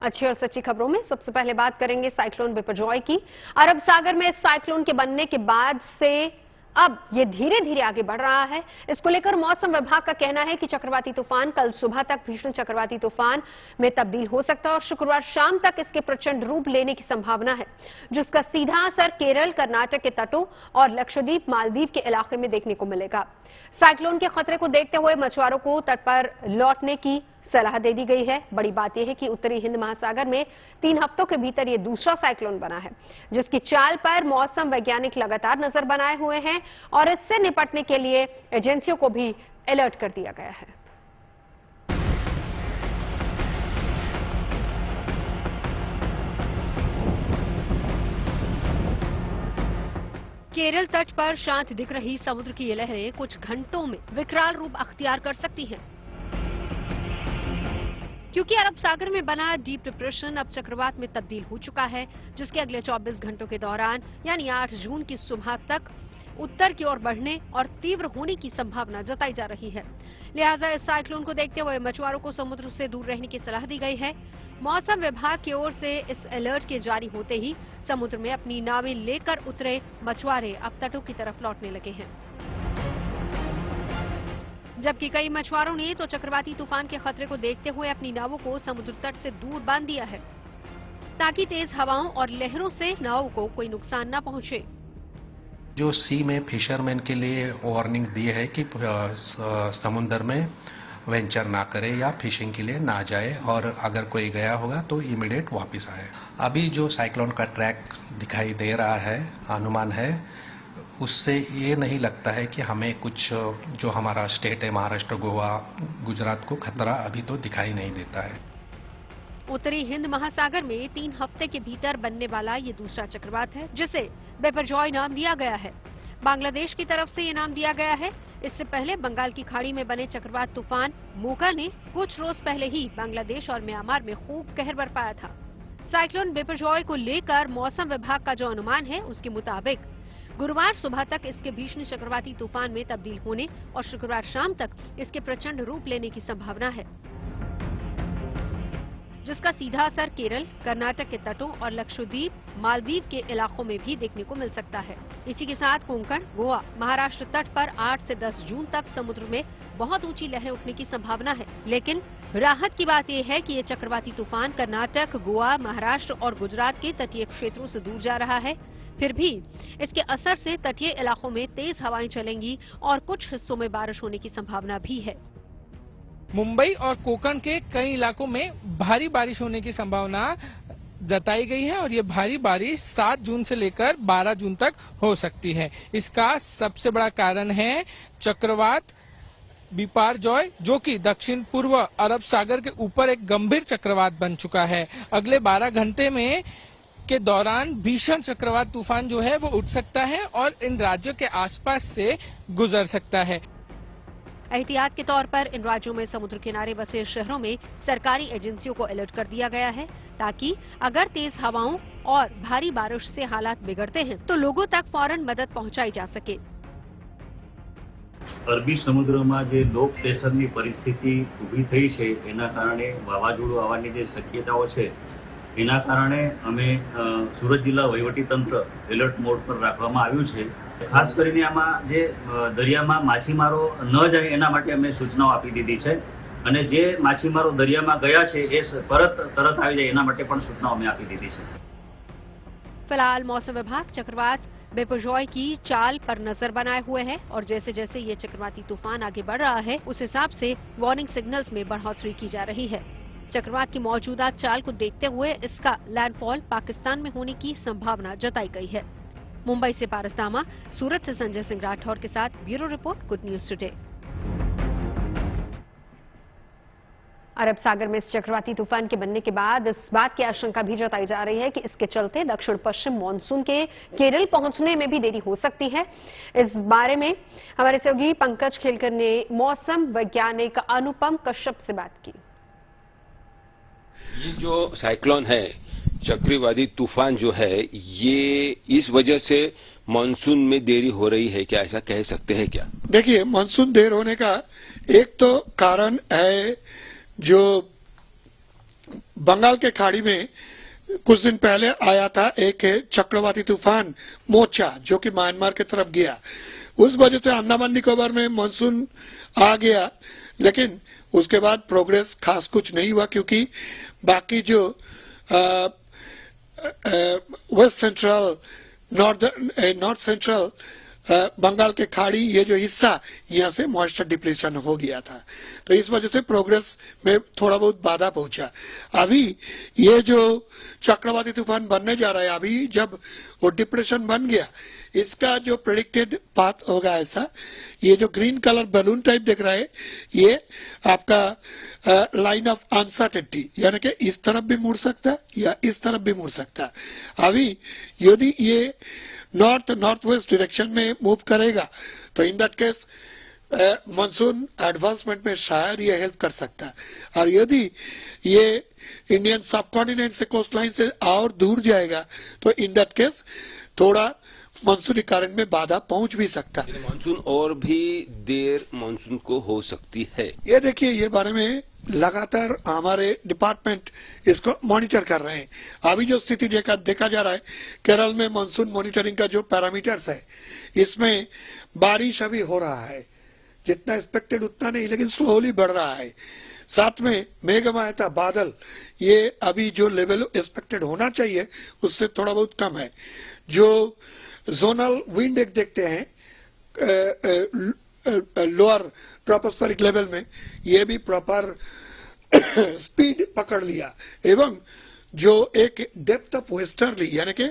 अच्छी और सच्ची खबरों में सबसे पहले बात करेंगे साइक्लोन बिपरजॉय की। अरब सागर में साइक्लोन के बनने के बाद से अब ये धीरे धीरे आगे बढ़ रहा है। इसको लेकर मौसम विभाग का कहना है कि चक्रवाती तूफान कल सुबह तक भीषण चक्रवाती तूफान में तब्दील हो सकता है और शुक्रवार शाम तक इसके प्रचंड रूप लेने की संभावना है, जिसका सीधा असर केरल, कर्नाटक के तटों और लक्षद्वीप, मालदीव के इलाके में देखने को मिलेगा। साइक्लोन के खतरे को देखते हुए मछुआरों को तट पर लौटने की सलाह दे दी गई है। बड़ी बात यह है कि उत्तरी हिंद महासागर में 3 हफ्तों के भीतर ये दूसरा साइक्लोन बना है, जिसकी चाल पर मौसम वैज्ञानिक लगातार नजर बनाए हुए हैं और इससे निपटने के लिए एजेंसियों को भी अलर्ट कर दिया गया है। केरल तट पर शांत दिख रही समुद्र की ये लहरें कुछ घंटों में विकराल रूप अख्तियार कर सकती हैं, क्योंकि अरब सागर में बना डीप डिप्रेशन अब चक्रवात में तब्दील हो चुका है, जिसके अगले 24 घंटों के दौरान यानी 8 जून की सुबह तक उत्तर की ओर बढ़ने और तीव्र होने की संभावना जताई जा रही है। लिहाजा इस साइक्लोन को देखते हुए मछुआरों को समुद्र से दूर रहने की सलाह दी गई है। मौसम विभाग की ओर से इस अलर्ट के जारी होते ही समुद्र में अपनी नावें लेकर उतरे मछुआरे अब तटों की तरफ लौटने लगे हैं, जबकि कई मछुआरों ने तो चक्रवाती तूफान के खतरे को देखते हुए अपनी नावों को समुद्र तट से दूर बांध दिया है, ताकि तेज हवाओं और लहरों से नावों को कोई नुकसान न पहुंचे। जो सी में फिशरमैन के लिए वार्निंग दी है कि समुद्र में वेंचर ना करे या फिशिंग के लिए ना जाए और अगर कोई गया होगा तो इमीडिएट वापस आए। अभी जो साइक्लोन का ट्रैक दिखाई दे रहा है, अनुमान है, उससे ये नहीं लगता है कि हमें कुछ जो हमारा स्टेट है महाराष्ट्र, गोवा, गुजरात को खतरा अभी तो दिखाई नहीं देता है। उत्तरी हिंद महासागर में 3 हफ्ते के भीतर बनने वाला ये दूसरा चक्रवात है, जिसे बिपरजॉय नाम दिया गया है। बांग्लादेश की तरफ से ये नाम दिया गया है। इससे पहले बंगाल की खाड़ी में बने चक्रवात तूफान मोका ने कुछ रोज पहले ही बांग्लादेश और म्यांमार में खूब कहर बरपाया था। साइक्लोन बिपरजॉय को लेकर मौसम विभाग का जो अनुमान है, उसके मुताबिक गुरुवार सुबह तक इसके भीषण चक्रवाती तूफान में तब्दील होने और शुक्रवार शाम तक इसके प्रचंड रूप लेने की संभावना है, जिसका सीधा असर केरल, कर्नाटक के तटों और लक्षद्वीप, मालदीव के इलाकों में भी देखने को मिल सकता है। इसी के साथ कोंकण, गोवा, महाराष्ट्र तट पर 8 से 10 जून तक समुद्र में बहुत ऊंची लहरें उठने की संभावना है। लेकिन राहत की बात यह है कि ये चक्रवाती तूफान कर्नाटक, गोवा, महाराष्ट्र और गुजरात के तटीय क्षेत्रों से दूर जा रहा है। फिर भी इसके असर से तटीय इलाकों में तेज हवाएं चलेंगी और कुछ हिस्सों में बारिश होने की संभावना भी है। मुंबई और कोंकण के कई इलाकों में भारी बारिश होने की संभावना जताई गई है और ये भारी बारिश 7 जून से लेकर 12 जून तक हो सकती है। इसका सबसे बड़ा कारण है चक्रवात बिपरजॉय, जो कि दक्षिण पूर्व अरब सागर के ऊपर एक गंभीर चक्रवात बन चुका है। अगले 12 घंटे में के दौरान भीषण चक्रवात तूफान जो है वो उठ सकता है और इन राज्यों के आसपास से गुजर सकता है। एहतियात के तौर पर इन राज्यों में समुद्र किनारे बसे शहरों में सरकारी एजेंसियों को अलर्ट कर दिया गया है, ताकि अगर तेज हवाओं और भारी बारिश से हालात बिगड़ते हैं तो लोगों तक फौरन मदद पहुंचाई जा सके। अरबी समुद्रमा जे लो प्रेशरनी परिस्थिति ઊભી થઈ છે, એના કારણે વાવાઝોડું આવવાની જે શક્યતાઓ છે, એના કારણે અમે સુરત જિલ્લા વહીવટીતંત્ર એલર્ટ મોડ પર રાખવામાં આવ્યું છે। ખાસ કરીને આમાં જે દરિયામાં માછીમારો ન જાય એના માટે અમે સૂચનાઓ આપી દીધી છે અને જે માછીમારો દરિયામાં ગયા છે એ તરત આવી જાય એના માટે પણ સૂચનાઓ અમે આપી દીધી છે। फिलहाल मौसम विभाग चक्रवात बिपरजॉय की चाल पर नजर बनाए हुए है और जैसे जैसे ये चक्रवाती तूफान आगे बढ़ रहा है, उस हिसाब से वार्निंग सिग्नल्स में बढ़ोतरी की जा रही है। चक्रवात की मौजूदा चाल को देखते हुए इसका लैंडफॉल पाकिस्तान में होने की संभावना जताई गई है। मुंबई से पारस दामा, सूरत से संजय सिंह राठौर के साथ bureau report, good news today. अरब सागर में इस चक्रवाती तूफान के बनने के बाद इस बात की आशंका भी जताई जा रही है कि इसके चलते दक्षिण पश्चिम मानसून के केरल पहुंचने में भी देरी हो सकती है। इस बारे में हमारे सहयोगी पंकज खेलकर ने मौसम वैज्ञानिक अनुपम कश्यप से बात की। ये जो साइक्लोन है, चक्रवाती तूफान जो है, ये इस वजह से मानसून में देरी हो रही है क्या, ऐसा कह सकते हैं क्या? देखिए, मानसून देर होने का एक तो कारण है जो बंगाल के खाड़ी में कुछ दिन पहले आया था एक चक्रवाती तूफान मोचा, जो कि म्यांमार की तरफ गया। उस वजह से अंडमान निकोबार में मानसून आ गया, लेकिन उसके बाद प्रोग्रेस खास कुछ नहीं हुआ, क्योंकि बाकी जो west central north central Bengal के खाड़ी, ये जो हिस्सा, यहाँ से मॉइस्चर डिप्लीशन हो गया था, तो इस वजह से प्रोग्रेस में थोड़ा बहुत बाधा पहुंचा। अभी ये जो चक्रवाती तूफान बनने जा रहा है, अभी जब वो डिप्रेशन बन गया, इसका जो प्रेडिक्टेड पाथ होगा ऐसा, ये जो ग्रीन कलर बैलून टाइप दिख रहा है, ये आपका लाइन ऑफ अनसर्टेनिटी, यानी कि इस तरफ भी मुड़ सकता है या इस तरफ भी मुड़ सकता है। अभी यदि ये नॉर्थ वेस्ट डायरेक्शन में मूव करेगा, तो in that case monsoon advancement में शायद ये हेल्प कर सकता है। और यदि ये इंडियन सब कॉन्टिनेंट से कोस्ट लाइन से और दूर जाएगा, तो इन दैट केस थोड़ा मानसूनी कारण में बाधा पहुंच भी सकता है। मानसून और भी देर मानसून को हो सकती है। ये देखिए, ये बारे में लगातार हमारे डिपार्टमेंट इसको मॉनिटर कर रहे हैं। अभी जो स्थिति देखा जा रहा है, केरल में मानसून मॉनिटरिंग का जो पैरामीटर्स है, इसमें बारिश अभी हो रहा है, जितना एक्सपेक्टेड उतना नहीं, लेकिन स्लोली बढ़ रहा है। साथ में मेघमायता बादल, ये अभी जो लेवल एक्सपेक्टेड होना चाहिए उससे थोड़ा बहुत कम है। जो जोनल विंड एक देखते हैं लोअर ट्रोपोस्फेरिक लेवल में, ये भी प्रॉपर स्पीड पकड़ लिया, एवं जो एक डेप्थ ऑफ वेस्टर्ली, यानी कि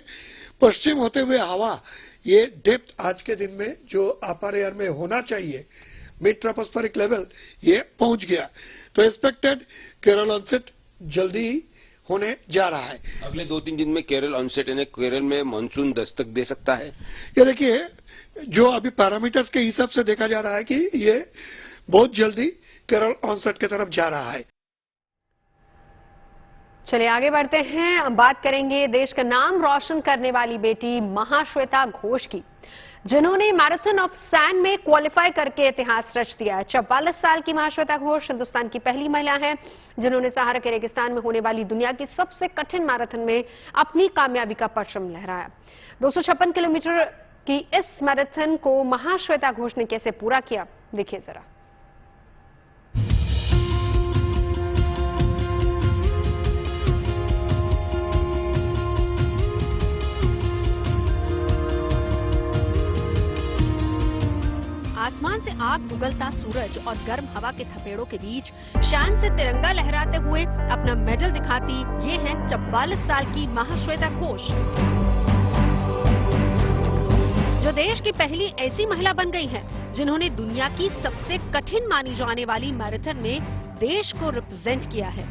पश्चिम होते हुए हवा, ये डेप्थ आज के दिन में जो अपर एयर में होना चाहिए मिड ट्रोपोस्फेरिक लेवल, ये पहुंच गया। तो एक्सपेक्टेड केरल ऑनसेट जल्दी होने जा रहा है। अगले 2-3 दिन में केरल ऑनसेट यानी केरल में मानसून दस्तक दे सकता है। ये देखिए, जो अभी पैरामीटर्स के हिसाब से देखा जा रहा है कि ये बहुत जल्दी केरल ऑनसेट की तरफ जा रहा है। चलिए आगे बढ़ते हैं, बात करेंगे देश का नाम रोशन करने वाली बेटी महाश्वेता घोष की, जिन्होंने मैराथन ऑफ सैंड में क्वालिफाई करके इतिहास रच दिया है। 44 साल की महाश्वेता घोष हिंदुस्तान की पहली महिला हैं जिन्होंने सहारा के रेगिस्तान में होने वाली दुनिया की सबसे कठिन मैराथन में अपनी कामयाबी का परचम लहराया। 256 किलोमीटर की इस मैराथन को महाश्वेता घोष ने कैसे पूरा किया, देखिए जरा। आसमान से आग उगलता सूरज और गर्म हवा के थपेड़ों के बीच शान से तिरंगा लहराते हुए अपना मेडल दिखाती ये है 44 साल की महाश्वेता घोष, जो देश की पहली ऐसी महिला बन गई है जिन्होंने दुनिया की सबसे कठिन मानी जाने वाली मैराथन में देश को रिप्रेजेंट किया है।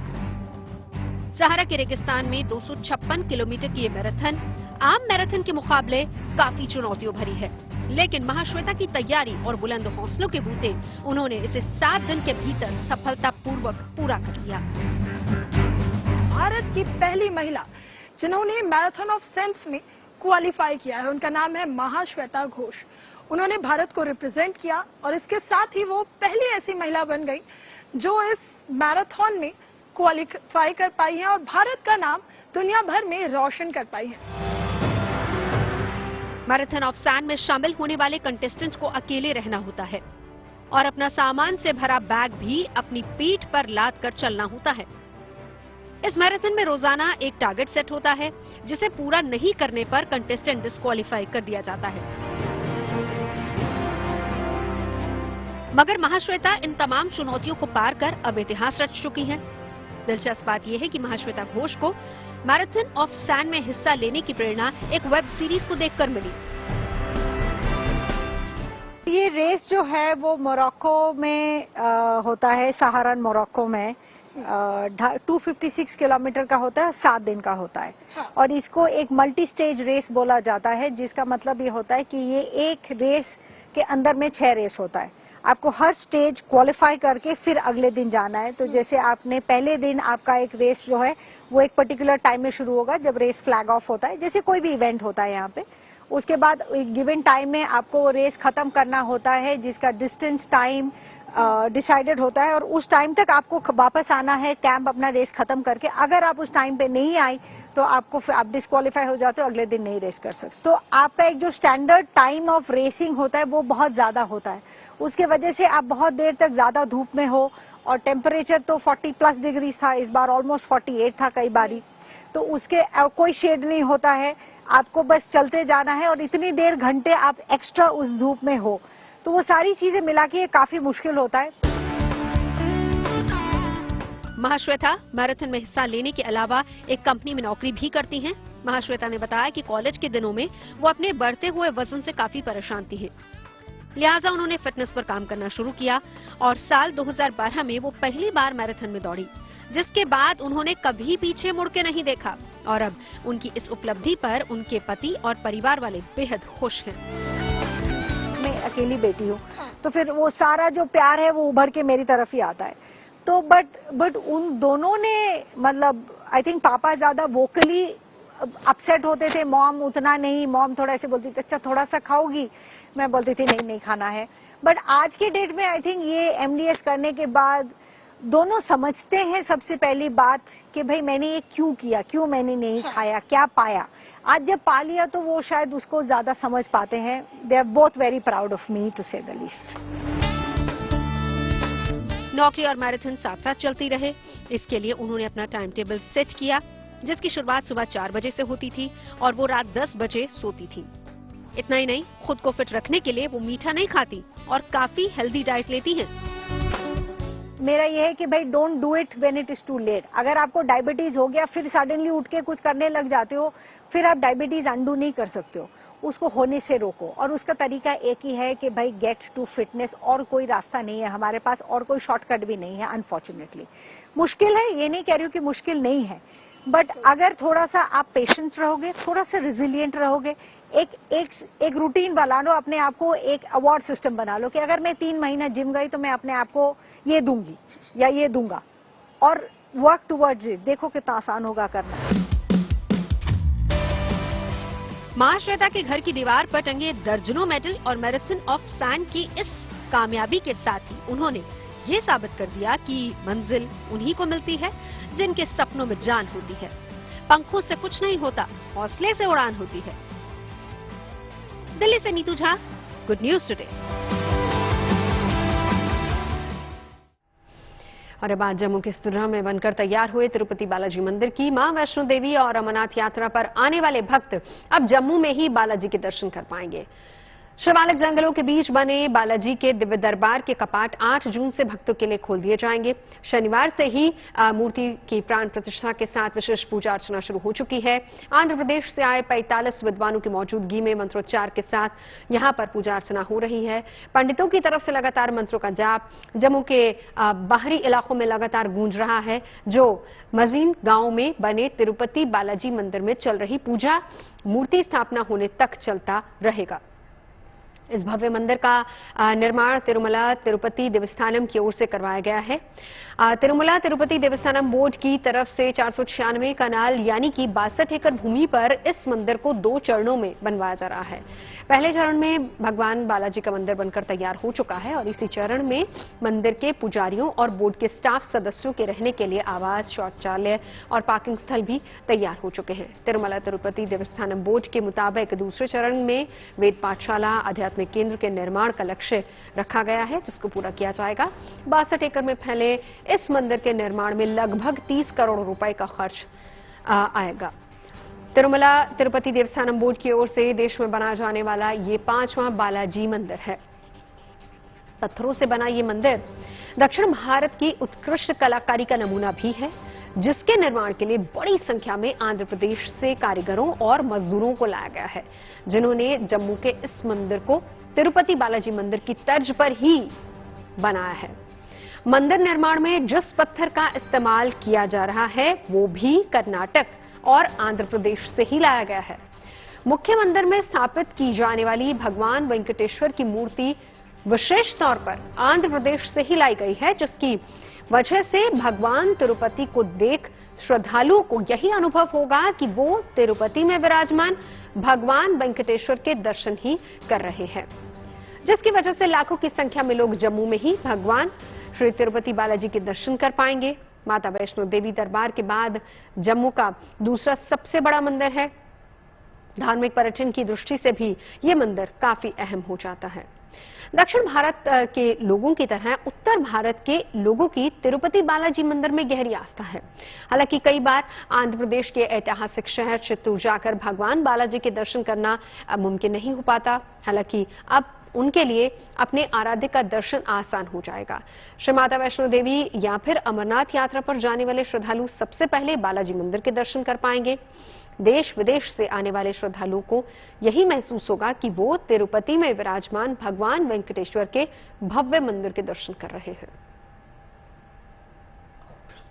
सहारा के रेगिस्तान में 256 किलोमीटर की ये मैराथन आम मैराथन के मुकाबले काफी चुनौतियों भरी है, लेकिन महाश्वेता की तैयारी और बुलंद हौसलों के बूते उन्होंने इसे 7 दिन के भीतर सफलतापूर्वक पूरा कर लिया। भारत की पहली महिला जिन्होंने मैराथन ऑफ सेंस में क्वालिफाई किया है, उनका नाम है महाश्वेता घोष। उन्होंने भारत को रिप्रेजेंट किया और इसके साथ ही वो पहली ऐसी महिला बन गई जो इस मैराथन में क्वालिफाई कर पाई है और भारत का नाम दुनिया भर में रोशन कर पाई है। मैराथन ऑफ सैंड में शामिल होने वाले कंटेस्टेंट को अकेले रहना होता है और अपना सामान से भरा बैग भी अपनी पीठ पर लाद कर चलना होता है। इस मैराथन में रोजाना एक टारगेट सेट होता है जिसे पूरा नहीं करने पर कंटेस्टेंट डिस्क्वालीफाई कर दिया जाता है। मगर महाश्वेता इन तमाम चुनौतियों को पार कर अब इतिहास रच चुकी हैं। दिलचस्प बात यह है कि महाश्वेता घोष को मैराथन ऑफ सैंड में हिस्सा लेने की प्रेरणा एक वेब सीरीज को देखकर मिली। ये रेस जो है वो मोरक्को में होता है, सहारन मोरक्को में 256 किलोमीटर का होता है, 7 दिन का होता है। हाँ। और इसको एक मल्टी स्टेज रेस बोला जाता है, जिसका मतलब ये होता है कि ये एक रेस के अंदर में 6 रेस होता है। आपको हर स्टेज क्वालिफाई करके फिर अगले दिन जाना है। तो जैसे आपने पहले दिन आपका एक रेस जो है वो एक पर्टिकुलर टाइम में शुरू होगा जब रेस फ्लैग ऑफ होता है, जैसे कोई भी इवेंट होता है यहाँ पे। उसके बाद एक गिवन टाइम में आपको वो रेस खत्म करना होता है, जिसका डिस्टेंस, टाइम डिसाइडेड होता है और उस टाइम तक आपको वापस आना है कैंप अपना रेस खत्म करके। अगर आप उस टाइम पे नहीं आई तो आपको फिर आप डिस्क्वालीफाई हो जाते हो, अगले दिन नहीं रेस कर सकते। तो आपका एक जो स्टैंडर्ड टाइम ऑफ रेसिंग होता है वो बहुत ज्यादा होता है, उसके वजह से आप बहुत देर तक ज्यादा धूप में हो और टेम्परेचर तो 40+ डिग्री था, इस बार ऑलमोस्ट 48 था कई बारी, तो उसके कोई शेड नहीं होता है, आपको बस चलते जाना है और इतनी देर घंटे आप एक्स्ट्रा उस धूप में हो, तो वो सारी चीजें मिला के ये काफी मुश्किल होता है। महाश्वेता मैराथन में हिस्सा लेने के अलावा एक कंपनी में नौकरी भी करती हैं। महाश्वेता ने बताया कि कॉलेज के दिनों में वो अपने बढ़ते हुए वजन से काफी परेशान थी, लिहाजा उन्होंने फिटनेस पर काम करना शुरू किया और साल 2012 में वो पहली बार मैराथन में दौड़ी, जिसके बाद उन्होंने कभी पीछे मुड़ के नहीं देखा और अब उनकी इस उपलब्धि पर उनके पति और परिवार वाले बेहद खुश हैं। मैं अकेली बेटी हूँ, तो फिर वो सारा जो प्यार है वो उभर के मेरी तरफ ही आता है। तो बट उन दोनों ने मतलब आई थिंक पापा ज्यादा वोकली अपसेट होते थे, मॉम उतना नहीं, मॉम थोड़ा ऐसे बोलती थी अच्छा थोड़ा सा खाओगी, मैं बोलती थी नहीं नहीं खाना है। बट आज के डेट में आई थिंक ये MDS करने के बाद दोनों समझते हैं सबसे पहली बात कि भाई मैंने ये क्यों किया, क्यों मैंने नहीं खाया, क्या पाया। आज जब पा लिया तो वो शायद उसको ज्यादा समझ पाते हैं। They are both very proud of me to say the least. नौकरी और मैराथन साथ साथ चलती रहे, इसके लिए उन्होंने अपना टाइम टेबल सेट किया, जिसकी शुरुआत सुबह 4 बजे से होती थी और वो रात 10 बजे सोती थी। इतना ही नहीं, खुद को फिट रखने के लिए वो मीठा नहीं खाती और काफी हेल्दी डाइट लेती हैं। मेरा ये है कि भाई don't do it when it is too late. अगर आपको डायबिटीज हो गया फिर सडनली उठ के कुछ करने लग जाते हो, फिर आप डायबिटीज अंडू नहीं कर सकते हो, उसको होने से रोको। और उसका तरीका एक ही है कि भाई गेट टू फिटनेस, और कोई रास्ता नहीं है हमारे पास, और कोई शॉर्टकट भी नहीं है अनफॉर्चुनेटली। मुश्किल है, ये नहीं कह रही हूँ कि मुश्किल नहीं है, बट अगर थोड़ा सा आप पेशेंट रहोगे, थोड़ा सा रिजिलियंट रहोगे, एक रूटीन बना लो अपने आप को, एक अवार्ड सिस्टम बना लो कि अगर मैं 3 महीना जिम गई तो मैं अपने आप को ये दूंगी या ये दूंगा, और वर्क टुवर्ड्स इट। देखो कितना आसान होगा करना। महाश्वेता के घर की दीवार पर टंगे दर्जनों मेडल और मैराथन ऑफ सैन की इस कामयाबी के साथ ही उन्होंने ये साबित कर दिया कि मंजिल उन्हीं को मिलती है जिनके सपनों में जान होती है। पंखों से कुछ नहीं होता, हौसले से उड़ान होती है। दिल्ली से Neetu Jha, good news today. और अब आज जम्मू के सिद्धरा में बनकर तैयार हुए तिरुपति बालाजी मंदिर की मां वैष्णो देवी और अमरनाथ यात्रा पर आने वाले भक्त अब जम्मू में ही बालाजी के दर्शन कर पाएंगे। शिवालिक जंगलों के बीच बने बालाजी के दिव्य दरबार के कपाट 8 जून से भक्तों के लिए खोल दिए जाएंगे। शनिवार से ही मूर्ति की प्राण प्रतिष्ठा के साथ विशेष पूजा अर्चना शुरू हो चुकी है। आंध्र प्रदेश से आए 45 विद्वानों की मौजूदगी में मंत्रोच्चार के साथ यहां पर पूजा अर्चना हो रही है। पंडितों की तरफ से लगातार मंत्रों का जाप जम्मू के बाहरी इलाकों में लगातार गूंज रहा है, जो मजीन गांव में बने तिरुपति बालाजी मंदिर में चल रही पूजा मूर्ति स्थापना होने तक चलता रहेगा। इस भव्य मंदिर का निर्माण तिरुमला तिरुपति देवस्थानम की ओर से करवाया गया है। तिरुमला तिरुपति देवस्थानम बोर्ड की तरफ से 496 कनाल यानी कि 62 एकड़ भूमि पर इस मंदिर को 2 चरणों में बनवाया जा रहा है। पहले चरण में भगवान बालाजी का मंदिर बनकर तैयार हो चुका है और इसी चरण में मंदिर के पुजारियों और बोर्ड के स्टाफ सदस्यों के रहने के लिए आवास, शौचालय और पार्किंग स्थल भी तैयार हो चुके हैं। तिरुमला तिरुपति देवस्थानम बोर्ड के मुताबिक दूसरे चरण में वेद पाठशाला, आध्यात्मिक केंद्र के निर्माण का लक्ष्य रखा गया है, जिसको पूरा किया जाएगा। 62 एकड़ में फैले इस मंदिर के निर्माण में लगभग 30 करोड़ रुपए का खर्च आएगा। तिरुमला तिरुपति देवस्थानम बोर्ड की ओर से देश में बनाया जाने वाला ये 5वां बालाजी मंदिर है। पत्थरों से बना ये मंदिर दक्षिण भारत की उत्कृष्ट कलाकारी का नमूना भी है, जिसके निर्माण के लिए बड़ी संख्या में आंध्र प्रदेश से कारीगरों और मजदूरों को लाया गया है, जिन्होंने जम्मू के इस मंदिर को तिरुपति बालाजी मंदिर की तर्ज पर ही बनाया है। मंदिर निर्माण में जिस पत्थर का इस्तेमाल किया जा रहा है वो भी कर्नाटक और आंध्र प्रदेश से ही लाया गया है। मुख्य मंदिर में स्थापित की जाने वाली भगवान वेंकटेश्वर की मूर्ति विशेष तौर पर आंध्र प्रदेश से ही लाई गई है, जिसकी वजह से भगवान तिरुपति को देख श्रद्धालुओं को यही अनुभव होगा कि वो तिरुपति में विराजमान भगवान वेंकटेश्वर के दर्शन ही कर रहे हैं। जिसकी वजह से लाखों की संख्या में लोग जम्मू में ही भगवान श्री तिरुपति बालाजी के दर्शन कर पाएंगे। माता वैष्णो देवी दरबार के बाद जम्मू का दूसरा सबसे बड़ा मंदिर है। धार्मिक पर्यटन की दृष्टि से भी ये मंदिर काफी अहम हो जाता है। दक्षिण भारत के लोगों की तरह उत्तर भारत के लोगों की तिरुपति बालाजी मंदिर में गहरी आस्था है। हालांकि कई बार आंध्र प्रदेश के ऐतिहासिक शहर चित्तूर जाकर भगवान बालाजी के दर्शन करना मुमकिन नहीं हो पाता। हालांकि अब उनके लिए अपने आराध्य का दर्शन आसान हो जाएगा। श्री माता वैष्णो देवी या फिर अमरनाथ यात्रा पर जाने वाले श्रद्धालु सबसे पहले बालाजी मंदिर के दर्शन कर पाएंगे। देश विदेश से आने वाले श्रद्धालुओं को यही महसूस होगा कि वो तिरुपति में विराजमान भगवान वेंकटेश्वर के भव्य मंदिर के दर्शन कर रहे हैं।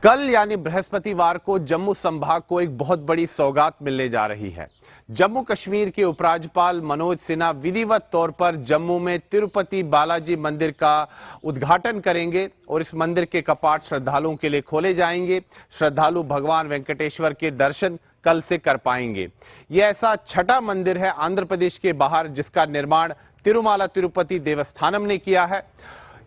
कल यानी बृहस्पतिवार को जम्मू संभाग को एक बहुत बड़ी सौगात मिलने जा रही है। जम्मू कश्मीर के उपराज्यपाल मनोज सिन्हा विधिवत तौर पर जम्मू में तिरुपति बालाजी मंदिर का उद्घाटन करेंगे और इस मंदिर के कपाट श्रद्धालुओं के लिए खोले जाएंगे। श्रद्धालु भगवान वेंकटेश्वर के दर्शन कल से कर पाएंगे। यह ऐसा छठा मंदिर है आंध्र प्रदेश के बाहर जिसका निर्माण तिरुमाला तिरुपति देवस्थानम ने किया है।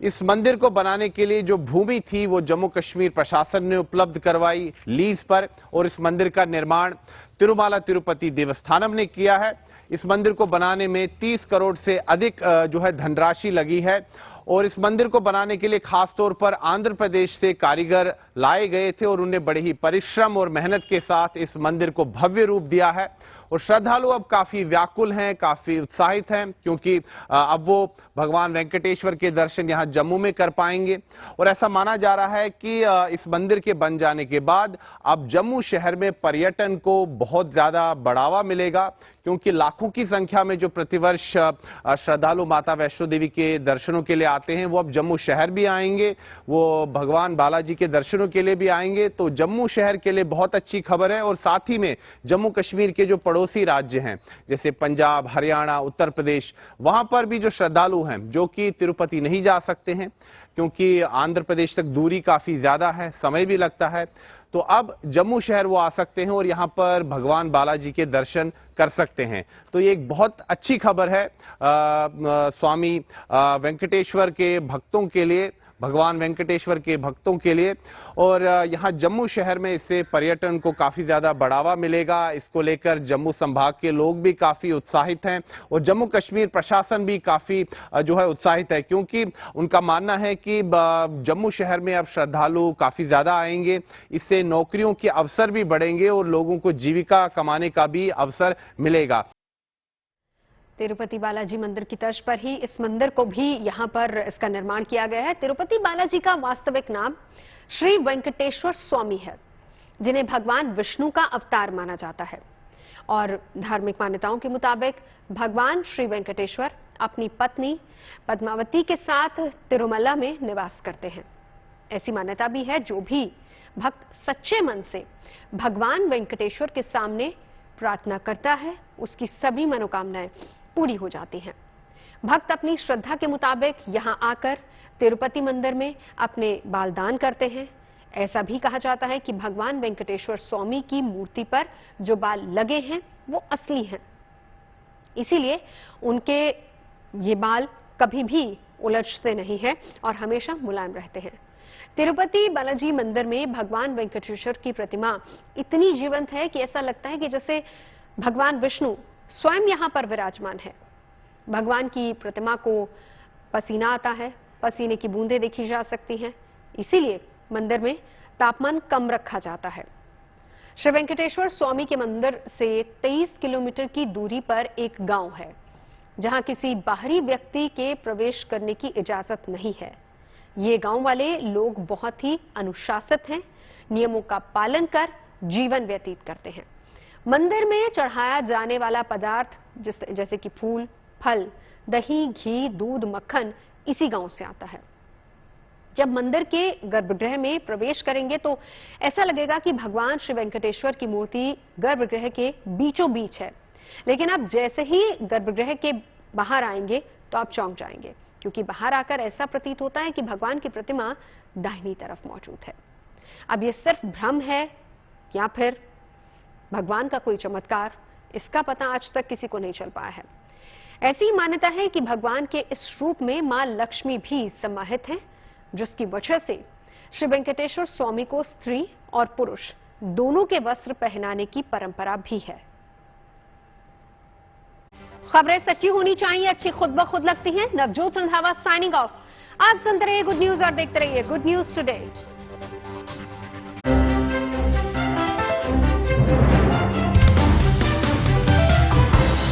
इस मंदिर को बनाने के लिए जो भूमि थी वो जम्मू कश्मीर प्रशासन ने उपलब्ध करवाई लीज पर और इस मंदिर का निर्माण तिरुमाला तिरुपति देवस्थानम ने किया है। इस मंदिर को बनाने में 30 करोड़ से अधिक जो है धनराशि लगी है और इस मंदिर को बनाने के लिए खास तौर पर आंध्र प्रदेश से कारीगर लाए गए थे और उन्हें बड़े ही परिश्रम और मेहनत के साथ इस मंदिर को भव्य रूप दिया है। और श्रद्धालु अब काफी व्याकुल हैं, काफी उत्साहित हैं क्योंकि अब वो भगवान वेंकटेश्वर के दर्शन यहां जम्मू में कर पाएंगे। और ऐसा माना जा रहा है कि इस मंदिर के बन जाने के बाद अब जम्मू शहर में पर्यटन को बहुत ज्यादा बढ़ावा मिलेगा क्योंकि लाखों की संख्या में जो प्रतिवर्ष श्रद्धालु माता वैष्णो देवी के दर्शनों के लिए आते हैं वो अब जम्मू शहर भी आएंगे, वो भगवान बालाजी के दर्शनों के लिए भी आएंगे। तो जम्मू शहर के लिए बहुत अच्छी खबर है और साथ ही में जम्मू कश्मीर के जो पड़ोसी राज्य हैं जैसे पंजाब, हरियाणा, उत्तर प्रदेश, वहां पर भी जो श्रद्धालु हैं जो कि तिरुपति नहीं जा सकते हैं क्योंकि आंध्र प्रदेश तक दूरी काफी ज्यादा है, समय भी लगता है, तो अब जम्मू शहर वो आ सकते हैं और यहां पर भगवान बालाजी के दर्शन कर सकते हैं। तो ये एक बहुत अच्छी खबर है स्वामी वेंकटेश्वर के भक्तों के लिए, भगवान वेंकटेश्वर के भक्तों के लिए। और यहां जम्मू शहर में इससे पर्यटन को काफी ज्यादा बढ़ावा मिलेगा। इसको लेकर जम्मू संभाग के लोग भी काफी उत्साहित हैं और जम्मू कश्मीर प्रशासन भी काफी जो है उत्साहित है क्योंकि उनका मानना है कि जम्मू शहर में अब श्रद्धालु काफी ज्यादा आएंगे, इससे नौकरियों के अवसर भी बढ़ेंगे और लोगों को जीविका कमाने का भी अवसर मिलेगा। तिरुपति बालाजी मंदिर की तर्ज पर ही इस मंदिर को भी यहां पर इसका निर्माण किया गया है। तिरुपति बालाजी का वास्तविक नाम श्री वेंकटेश्वर स्वामी है, जिन्हें भगवान विष्णु का अवतार माना जाता है। और धार्मिक मान्यताओं के मुताबिक भगवान श्री वेंकटेश्वर अपनी पत्नी पद्मावती के साथ तिरुमला में निवास करते हैं। ऐसी मान्यता भी है जो भी भक्त सच्चे मन से भगवान वेंकटेश्वर के सामने प्रार्थना करता है उसकी सभी मनोकामनाएं पूरी हो जाती हैं। भक्त अपनी श्रद्धा के मुताबिक यहां आकर तिरुपति मंदिर में अपने बाल दान करते हैं। ऐसा भी कहा जाता है कि भगवान वेंकटेश्वर स्वामी की मूर्ति पर जो बाल लगे हैं वो असली हैं, इसीलिए उनके ये बाल कभी भी उलझते नहीं हैं और हमेशा मुलायम रहते हैं। तिरुपति बालाजी मंदिर में भगवान वेंकटेश्वर की प्रतिमा इतनी जीवंत है कि ऐसा लगता है कि जैसे भगवान विष्णु स्वयं यहां पर विराजमान है। भगवान की प्रतिमा को पसीना आता है, पसीने की बूंदें देखी जा सकती हैं, इसीलिए मंदिर में तापमान कम रखा जाता है। श्री वेंकटेश्वर स्वामी के मंदिर से 23 किलोमीटर की दूरी पर एक गांव है जहां किसी बाहरी व्यक्ति के प्रवेश करने की इजाजत नहीं है। ये गांव वाले लोग बहुत ही अनुशासित हैं, नियमों का पालन कर जीवन व्यतीत करते हैं। मंदिर में चढ़ाया जाने वाला पदार्थ जैसे कि फूल, फल, दही, घी, दूध, मक्खन इसी गांव से आता है। जब मंदिर के गर्भगृह में प्रवेश करेंगे तो ऐसा लगेगा कि भगवान श्री वेंकटेश्वर की मूर्ति गर्भगृह के बीचों बीच है, लेकिन आप जैसे ही गर्भगृह के बाहर आएंगे तो आप चौंक जाएंगे क्योंकि बाहर आकर ऐसा प्रतीत होता है कि भगवान की प्रतिमा दाहिनी तरफ मौजूद है। अब ये सिर्फ भ्रम है या फिर भगवान का कोई चमत्कार, इसका पता आज तक किसी को नहीं चल पाया है। ऐसी ही मान्यता है कि भगवान के इस रूप में मां लक्ष्मी भी समाहित हैं, जिसकी वजह से श्री वेंकटेश्वर स्वामी को स्त्री और पुरुष दोनों के वस्त्र पहनाने की परंपरा भी है। खबरें सच्ची होनी चाहिए, अच्छी खुद ब खुद लगती हैं। Navjot Randhawa signing off. आप सुनते रहिए गुड न्यूज और देखते रहिए गुड न्यूज टुडे।